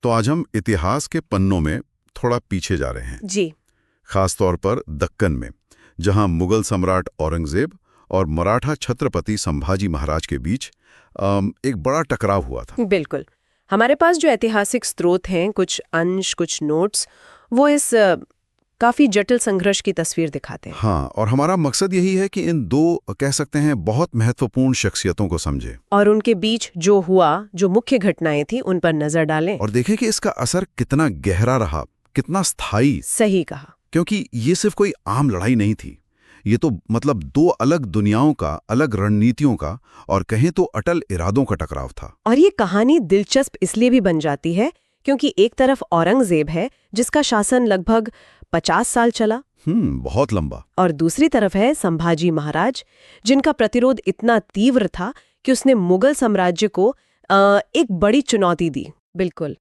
तो आज हम इतिहास के पन्नों में थोड़ा पीछे जा रहे हैं, जी। खास तौर पर दक्कन में, जहां मुगल सम्राट औरंगजेब और मराठा छत्रपति संभाजी महाराज के बीच एक बड़ा टकराव हुआ था। बिल्कुल। हमारे पास जो ऐतिहासिक स्रोत हैं, कुछ अंश, कुछ नोट्स, वो इस काफी जटिल संघर्ष की तस्वीर दिखाते हैं। हाँ, और हमारा मकसद यही है कि इन दो, कह सकते हैं, बहुत महत्वपूर्ण शख्सियतों को समझें और उनके बीच जो हुआ, जो मुख्य घटनाएं थी, उन पर नजर डालें। और देखें कि इसका असर कितना गहरा रहा, कितना स्थायी। सही कहा। क्योंकि ये सिर्फ कोई आम लड़ाई नहीं थी, ये तो मतलब दो अलग दुनियाओं का, अलग रणनीतियों का, और कहें तो अटल इरादों का टकराव था। और ये कहानी दिलचस्प इसलिए भी बन जाती है क्योंकि एक तरफ औरंगजेब है, जिसका शासन लगभग 50 साल चला, बहुत लंबा। और दूसरी तरफ है संभाजी महाराज, जिनका प्रतिरोध इतना तीव्र था कि उसने मुगल साम्राज्य को एक बड़ी चुनौती दी। बिल्कुल।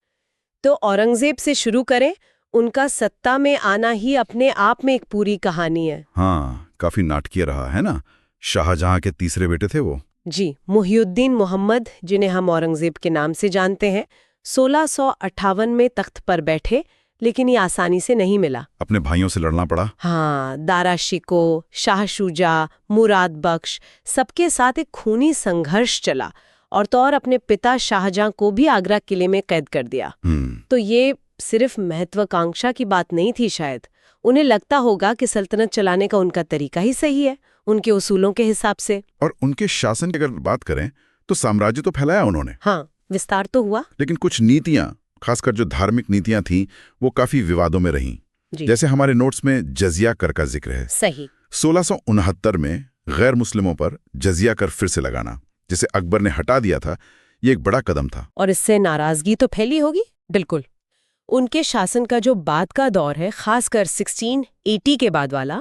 तो औरंगजेब से शुरू करें। उनका सत्ता में आना ही अपने आप में एक पूरी कहानी है। हाँ, काफी नाटकीय रहा है ना। शाहजहां के तीसरे बेटे थे वो। जी, मुहियुद्दीन मोहम्मद, जिन्हें हम औरंगजेब के नाम से जानते हैं, 1658 में तख्त पर बैठे, लेकिन ये आसानी से नहीं मिला। अपने भाइयों से लड़ना पड़ा। हाँ, दारा शिको, शाह शुजा, मुराद बख्श, सबके साथ एक खूनी संघर्ष चला, और तो और अपने पिता शाहजहां को भी आगरा किले में कैद कर दिया। तो ये सिर्फ महत्वाकांक्षा की बात नहीं थी। शायद उन्हें लगता होगा कि सल्तनत चलाने का उनका तरीका ही सही है, उनके उसूलों के हिसाब से। और उनके शासन की अगर बात करें तो साम्राज्य तो फैलाया उन्होंने। हाँ, विस्तार तो हुआ, लेकिन कुछ नीतियां, खासकर जो धार्मिक नीतियां थीं, वो काफी विवादों में रहीं। जैसे हमारे नोट्स में जजिया कर का जिक्र है। सही। 1669 में गैर मुस्लिमों पर जजिया कर फिर से लगाना, जिसे अकबर ने हटा दिया था, ये एक बड़ा कदम था। और इससे नाराजगी तो फैली होगी। बिल्कुल। उनके शासन का जो बाद का दौर है, खासकर 1680 के बाद वाला,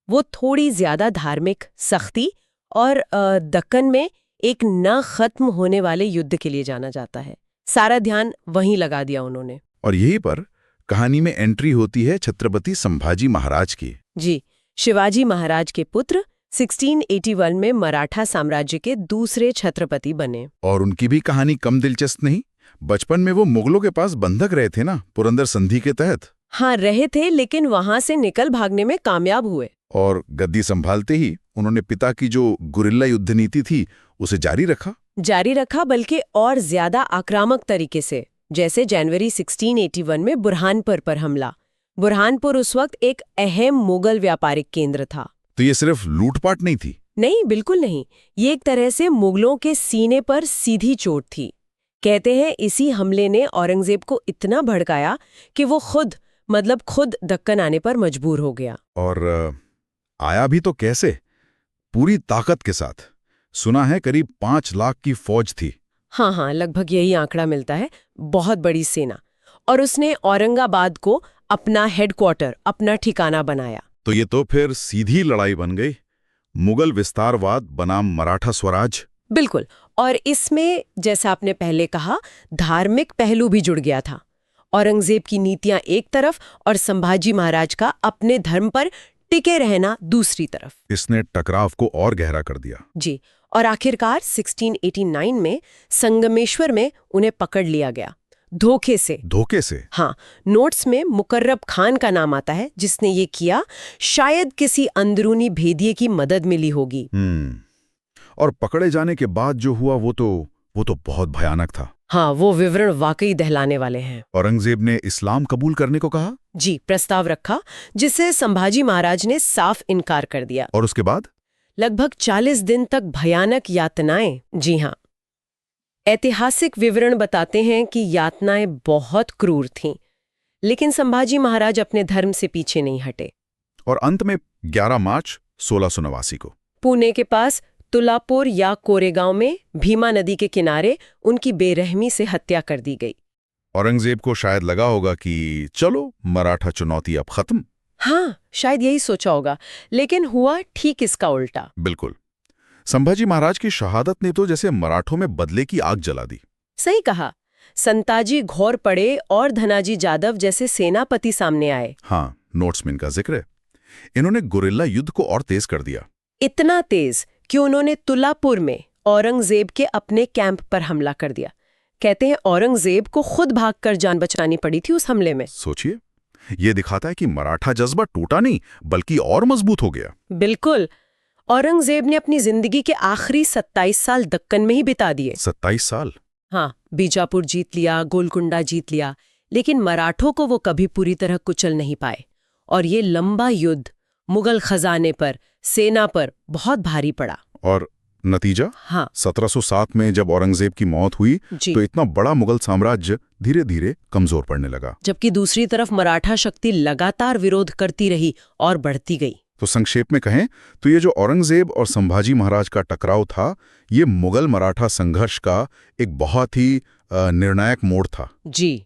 वो थोड़ी ज्यादा धार्मिक, सख्ती और दक्कन में एक न खत्म होने वाले युद्ध के लिए जाना जाता है। सारा ध्यान वहीं लगा दिया उन्होंने। और यहीं पर कहानी में एंट्री होती है छत्रपति संभाजी महाराज की। जी, शिवाजी महाराज के पुत्र 1681 में मराठा साम्राज्य के दूसरे छत्रपति बने। और उनकी भी कहानी कम दिलचस्प नहीं। बचपन में वो मुगलों के पास बंधक रहे थे ना, पुरंदर संधि के तहत। हाँ, रहे थे, लेकिन वहां से निकल भागने में कामयाब हुए। और गद्दी संभालते ही उन्होंने पिता की जो गुरिल्ला युद्ध नीति थी, उसे जारी रखा, बल्कि और ज्यादा आक्रामक तरीके से। जैसे जनवरी 1681 में बुरहानपुर पर हमला। बुरहानपुर उस वक्त एक अहम मुगल व्यापारिक केंद्र था। तो ये सिर्फ लूटपाट नहीं थी? नहीं, बिल्कुल नहीं। ये एक तरह से मुगलों के सीने पर सीधी चोट थी। कहते हैं इसी हमले ने औरंगजेब को इतना भड़काया कि वो खुद दक्कन आने पर मजबूर हो गया। और आया भी तो कैसे? पूरी ताकत के साथ। सुना है करीब 5 लाख की फौज थी। हाँ, लगभग यही आंकड़ा मिलता है। बहुत बड़ी सेना। और उसने औरंगाबाद को अपना हेडक्वार्टर, अपना ठिकाना बनाया। तो ये तो फिर सीधी लड़ाई बन गई। मुगल विस्तारवाद बनाम मराठा स्वराज। बिल्कुल। और इसमें, जैसा आपने पहले कहा, धार्मिक पहलू भी जुड़ गया था। औरंगजेब की नीतियां एक तरफ और संभाजी महाराज का अपने धर्म पर टिके रहना दूसरी तरफ। इसने टकराव को और गहरा कर दिया। जी। और आखिरकार 1689 में संगमेश्वर में उन्हें पकड़ लिया गया, धोखे से। हाँ, नोट्स में मुकर्रब खान का नाम आता है, जिसने ये किया। शायद किसी अंदरूनी भेदिये की मदद मिली होगी। और पकड़े जाने के बाद जो हुआ वो तो बहुत भयानक था। हाँ, वो विवरण वाकई दहलाने वाले हैं। औरंगजेब ने इस्लाम कबूल करने को कहा। जी, प्रस्ताव रखा, जिसे संभाजी महाराज ने साफ इनकार कर दिया। और उसके बाद लगभग 40 दिन तक भयानक यातनाएं। जी हाँ, ऐतिहासिक विवरण बताते हैं कि यातनाएं बहुत क्रूर थीं, लेकिन संभाजी महाराज अपने धर्म से पीछे नहीं हटे। और अंत में 11 मार्च 1689 को पुणे के पास तुलापुर या कोरेगांव में भीमा नदी के किनारे उनकी बेरहमी से हत्या कर दी गई। औरंगजेब को शायद लगा होगा कि चलो, मराठा चुनौती अब खत्म। हाँ, शायद यही सोचा होगा, लेकिन हुआ ठीक इसका उल्टा। बिल्कुल। संभाजी महाराज की शहादत ने तो जैसे मराठों में बदले की आग जला दी। सही कहा। संताजी घोर पड़े और धनाजी जादव जैसे सेनापति सामने आए। हाँ, नोट्स में इनका जिक्र है। इन्होंने गुरिल्ला युद्ध को और तेज कर दिया। इतना तेज कि उन्होंने तुलापुर में औरंगजेब के अपने कैंप पर हमला कर दिया, कहते हैं औरंगजेब को खुद भागकर जान बचानी पड़ी थी उस हमले में। सोचिए, ये दिखाता है कि मराठा जज्बा टूटा नहीं बल्कि और मजबूत हो गया। बिल्कुल। औरंगजेब ने अपनी जिंदगी के आखिरी 27 साल दक्कन में ही बिता दिए। 27 साल? हाँ, बीजापुर जीत लिया, गोलकुंडा जीत लिया, लेकिन मराठों को वो कभी पूरी तरह कुचल नहीं पाए। और ये लंबा युद्ध मुगल खजाने पर, सेना पर बहुत भारी पड़ा। और नतीजा? हाँ, 1707 में जब औरंगजेब की मौत हुई तो इतना बड़ा मुगल साम्राज्य धीरे धीरे कमजोर पड़ने लगा, जबकि दूसरी तरफ मराठा शक्ति लगातार विरोध करती रही और बढ़ती गई। तो संक्षेप में कहें तो ये जो औरंगजेब और संभाजी महाराज का टकराव था, ये मुगल मराठा संघर्ष का एक बहुत ही निर्णायक मोड़ था। जी,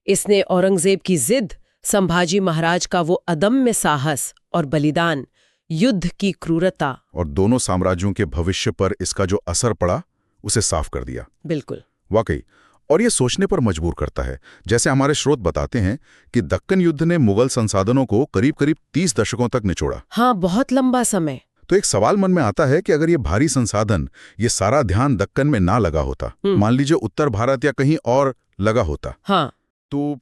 इसने औरंगजेब की जिद, संभाजी महाराज का वो अदम्य साहस और बलिदान, युद्ध की क्रूरता और दोनों साम्राज्यों के भविष्य पर इसका जो असर पड़ा उसे साफ कर दिया। बिल्कुल, वाकई। और ये सोचने पर मजबूर करता है, जैसे हमारे स्रोत बताते हैं कि दक्कन युद्ध ने मुगल संसाधनों को करीब करीब 30 दशकों तक निचोड़ा। हाँ, बहुत लंबा समय। तो एक सवाल मन में आता है कि अगर ये भारी संसाधन, ये सारा ध्यान दक्कन में ना लगा होता, मान लीजिए उत्तर भारत या कहीं और लगा होता, हाँ, तो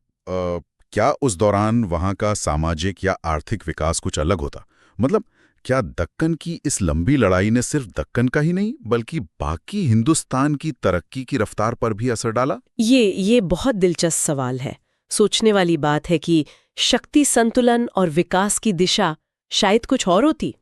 क्या उस दौरान वहां का सामाजिक या आर्थिक विकास कुछ अलग होता? मतलब क्या दक्कन की इस लंबी लड़ाई ने सिर्फ दक्कन का ही नहीं बल्कि बाकी हिंदुस्तान की तरक्की की रफ्तार पर भी असर डाला? ये बहुत दिलचस्प सवाल है। सोचने वाली बात है कि शक्ति संतुलन और विकास की दिशा शायद कुछ और होती।